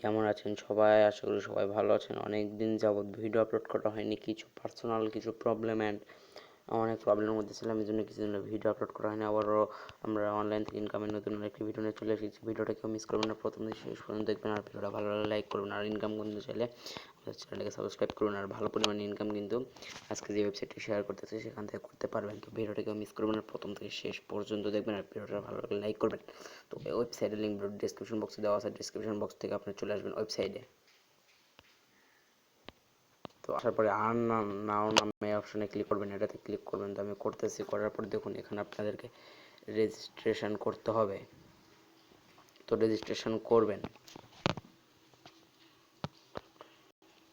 কেমন আছেন সবাই? আশা করি সবাই ভালো আছেন। অনেক দিন যাবত ভিডিও আপলোড করা হয়নি, কিছু পার্সোনাল কিছু প্রবলেম অ্যান্ড অনেক প্রবলেমের মধ্যে ছিলাম, এই জন্য কিছু দিন ভিডিও আপলোড করা হয়নি। আবারও আমরা অনলাইন থেকে ইনকামের নতুন আরেকটি ভিডিও নিয়ে চলে এসেছি। ভিডিওটা কেউ মিস করবেন না, প্রথম থেকে শেষ পর্যন্ত দেখবেন। আর ভিডিওটা ভালো লাগলে লাইক করবেন, আর ইনকাম করতে চাইলে আমাদের চ্যানেলটাকে সাবস্ক্রাইব করুন। আর ভালো পরিমাণে ইনকাম কিন্তু আজকে যে ওয়েবসাইটটি শেয়ার করতেছি সেখান থেকে করতে পারবেন। তো ভিডিওটা কেউ মিস করবেন না, প্রথম থেকে শেষ পর্যন্ত দেখবেন। আর ভিডিওটা ভালো লাগলে লাইক করবেন। তো ওয়েবসাইটের লিঙ্ক ডিসক্রিপশন বক্সে দেওয়া আছে, ডিসক্রিপশন বক্স থেকে আপনি চলে আসবেন ওয়েবসাইটে। তো আসার পরে আর নাও নামে অপশনে ক্লিক করবেন, এটাতে ক্লিক করবেন। তো আমি করতেছি, করার পর দেখুন এখানে আপনাদেরকে রেজিস্ট্রেশন করতে হবে। তো রেজিস্ট্রেশন করবেন।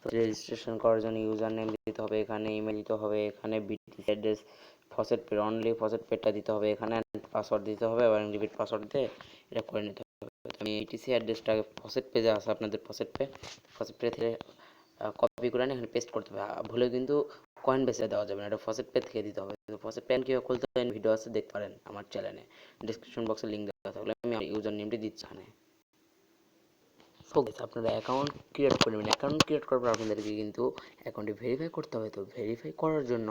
তো রেজিস্ট্রেশন করার জন্য ইউজার নেম দিতে হবে, এখানে ইমেল দিতে হবে, এখানে BTC address faucet pay only faucet পেটা দিতে হবে, এখানে পাসওয়ার্ড দিতে হবে এবং রিপিট পাসওয়ার্ড দিয়ে এটা করে নিতে হবে। আমি বিটিসি অ্যাড্রেসটা ফসেট পেজে আছে আপনাদের ফসেট পে থেকে কপি করে এখানে পেস্ট করতে হবে। ভুলে কিন্তু কয়েন বেসে দেওয়া যাবে না, এটা ফসেট পে থেকে দিতে হবে। কিন্তু ফসেট পে কীভাবে খুলতে হবে ভিডিও আছে, দেখতে পারেন আমার চ্যানেলে, ডিসক্রিপশন বক্সে লিঙ্ক দেওয়া থাকলে আমি ইউজার নেমটি দিচ্ছি এখানে। আপনারা অ্যাকাউন্ট ক্রিয়েট করে নেবেন। অ্যাকাউন্ট ক্রিয়েট করার পর আপনাদেরকে কিন্তু অ্যাকাউন্টটি ভেরিফাই করতে হবে। তো ভেরিফাই করার জন্য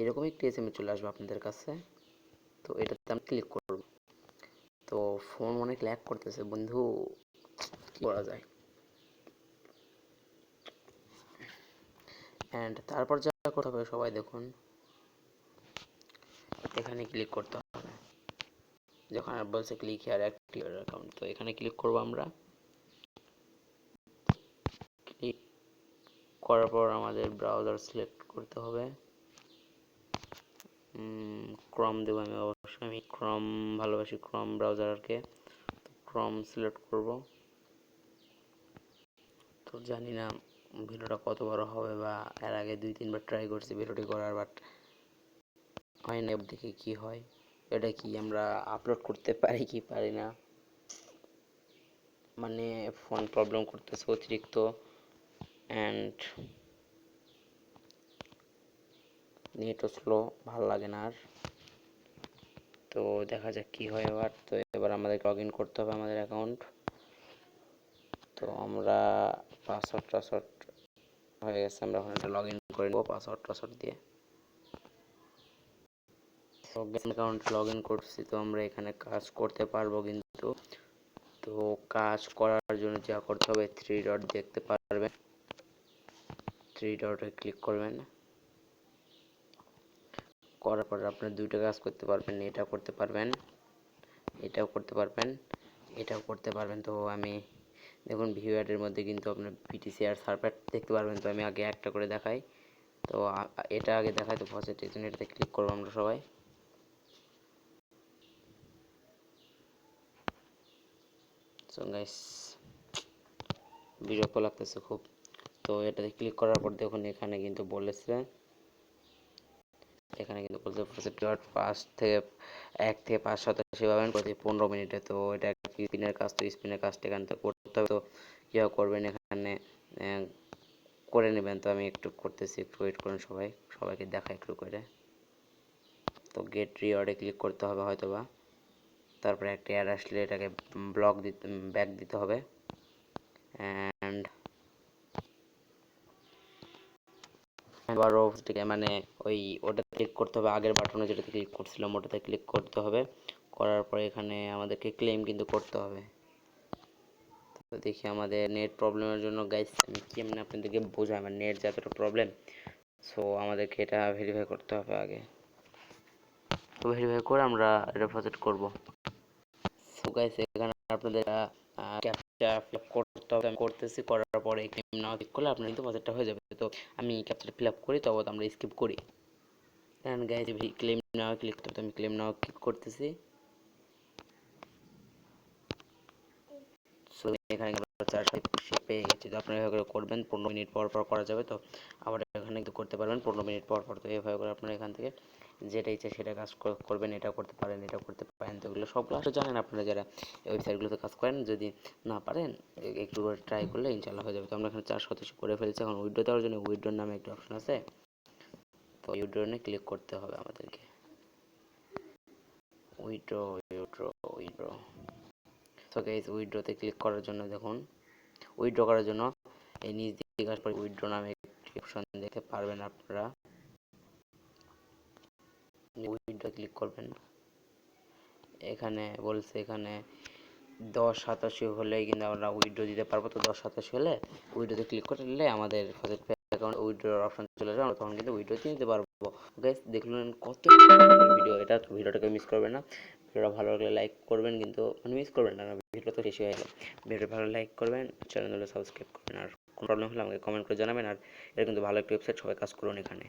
এরকম একটি এসএমএস চলে আসবে আপনাদের কাছে। তো এটাতে আমি ক্লিক করব। তো ফোন অনেক ল্যাগ করতেছে বন্ধু, কি করা যায়? অ্যান্ড তারপর যা করতে হবে সবাই দেখুন, এখানে ক্লিক করতে হবে। যখন বলছে ক্লিক হিয়ার অ্যাক্টিভ অ্যাকাউন্ট, তো এখানে ক্লিক করব আমরা। ক্লিক করার পর আমাদের ব্রাউজার সিলেক্ট করতে হবে। ক্রম দেবো আমি, অবশ্যই আমি ক্রম ভালোবাসি, ক্রম ব্রাউজারকে ক্রম সিলেক্ট করব। তো জানি না ভিডিওটা কত বড় হবে, বা এর আগে 2-3 বার ট্রাই করছি ভিডিওটি করার, বাট হয় না। দেখি কি হয়, এটা কি আমরা আপলোড করতে পারি কি পারি না, মানে ফোন প্রবলেম করতেছে অতিরিক্ত অ্যান্ড নেটও স্লো, ভালো লাগে না আর। তো দেখা যাক কি হয় এবার। তো এবার আমাদের লগ ইন করতে হবে আমাদের অ্যাকাউন্ট। তো আমরা পাসওয়ার্ড হয়ে গেছে, আমরা ওখানে লগ ইন করে নেবো পাসওয়ার্ড দিয়ে। তো অ্যাকাউন্ট লগ ইন করছি, তো আমরা এখানে কাজ করতে পারবো কিন্তু। তো কাজ করার জন্য যা করতে হবে, 3 ডট দেখতে পারবেন, 3 ডটে ক্লিক করবেন। করার পর আপনার 2টা কাজ করতে পারবেন, এটা করতে পারবেন, এটাও করতে পারবেন, এটাও করতে পারবেন। তো আমি দেখুন ভিউ অ্যাডের মধ্যে কিন্তু আপনার বিটিসি আর সার্ভার দেখতে পারবেন। তো আমি আগে একটা করে দেখাই, তো এটা আগে দেখাই। তো ফার্স্ট এটাতে ক্লিক করবো আমরা সবাই। সো গাইস বিরক্ত লাগতেছে খুব। তো এটাতে ক্লিক করার পর দেখুন এখানে কিন্তু বলেছে, এখানে কিন্তু বলছে প্রসেসর 1 থেকে 5 শতাংশ পাবেন প্রতি 15 মিনিটে। তো এটা স্পিনের কাজ, তো স্পিনের কাজটা এখান থেকে করতে হবে। তো কীভাবে করবেন এখানে করে নেবেন। তো আমি একটু করতেছি, একটু ওয়েট করুন সবাইকে দেখা একটু করে। তো গেট রিওয়ার্ডে ক্লিক করতে হবে হয়তোবা, তারপরে একটা অ্যাড আসলে এটাকে ব্যাক দিতে হবে। অ্যান্ড আবারও মানে ওটাতে ক্লিক করতে হবে, আগের বাটনে যেটাতে ক্লিক করছিলাম ওটাতে ক্লিক করতে হবে। করার পরে এখানে আমাদেরকে ক্লেম কিন্তু করতে হবে। তো দেখি আমাদের নেট প্রবলেমের জন্য গাইস, আমি কেমনে আপনাদেরকে বোঝাই, আমার নেট যতটা প্রবলেম। সো আমাদেরকে এটা ভেরিফাই করতে হবে আগে। তো ভেরিফাই করে আমরা এটা প্রসেস করব। সো গাইস এখানে আপনাদের ক্যাপচা ফিল আপ করতে হবে, আমি করতেছি। করার পরে ক্লেম নাও ক্লিক করলে আপনার কিন্তু প্রসেসটা হয়ে যাবে। তো আমি ক্যাপচাটা ফিল আপ করি, তবে আমরা স্কিপ করি। And guys claim now click করতে, আমি ক্লেম নাও ক্লিক করতেছি। সো এখানে আমরা 4 পেয়ে গেছি। তো আপনারা এভাবে করবেন, 15 মিনিট পর পর করা যাবে। তো আবার এখানে কিন্তু করতে পারবেন 15 মিনিট পর পর। তো এইভাবে করে আপনারা এখান থেকে যেটা ইচ্ছা সেটা কাজ করবেন, এটা করতে পারেন, এটা করতে পারেন। তো এগুলো সবগুলো আসলে জানেন আপনারা যারা ওয়েবসাইটগুলোতে কাজ করেন। যদি না পারেন একটু করে ট্রাই করলে ইনশাল্লাহ হয়ে যাবে। তো আমরা এখানে 4 শতাংশ করে ফেলছি। এখন উইথড্র দেওয়ার জন্য উইথড্রোর নামে একটা অপশন আছে, তো উইথড্রো নিয়ে ক্লিক করতে হবে আমাদেরকে। উইথড্রো সো গাইস উইথড্রতে ক্লিক করার জন্য দেখুন, উইথড্র করার জন্য এই নিচ দিকে আসার পর উইথড্র নামে একটি অপশন দেখতে পারবেন আপনারা। উইথড্র ক্লিক করবেন, এখানে বলছে এখানে 1087 হলেই কিন্তু আমরা উইথড্র দিতে পারবো। তো 1087 হলে উইথড্রতে ক্লিক করলে আমাদের অ্যাকাউন্ট উইথড্রর অপশন চলে যাবে, আমরা তখন কিন্তু উইথড্র দিয়ে নিতে পারবো। গাইস দেখলেন কত ভিডিও, এটা ভিডিওটাকে মিস করবেন না। ভিডিওটা ভালো লাগলে লাইক করবেন, কিন্তু মানে মিস করবেন না, ভিডিও তো শেষ হয়ে গেল। ভিডিওটা ভালো লাইক করবেন, চ্যানেলটা সাবস্ক্রাইব করবেন, আর কোনো প্রবলেম হলে আমাকে কমেন্ট করে জানাবেন। আর এটা কিন্তু ভালো একটা ওয়েবসাইট, সবাই কাজ করুন এখানে।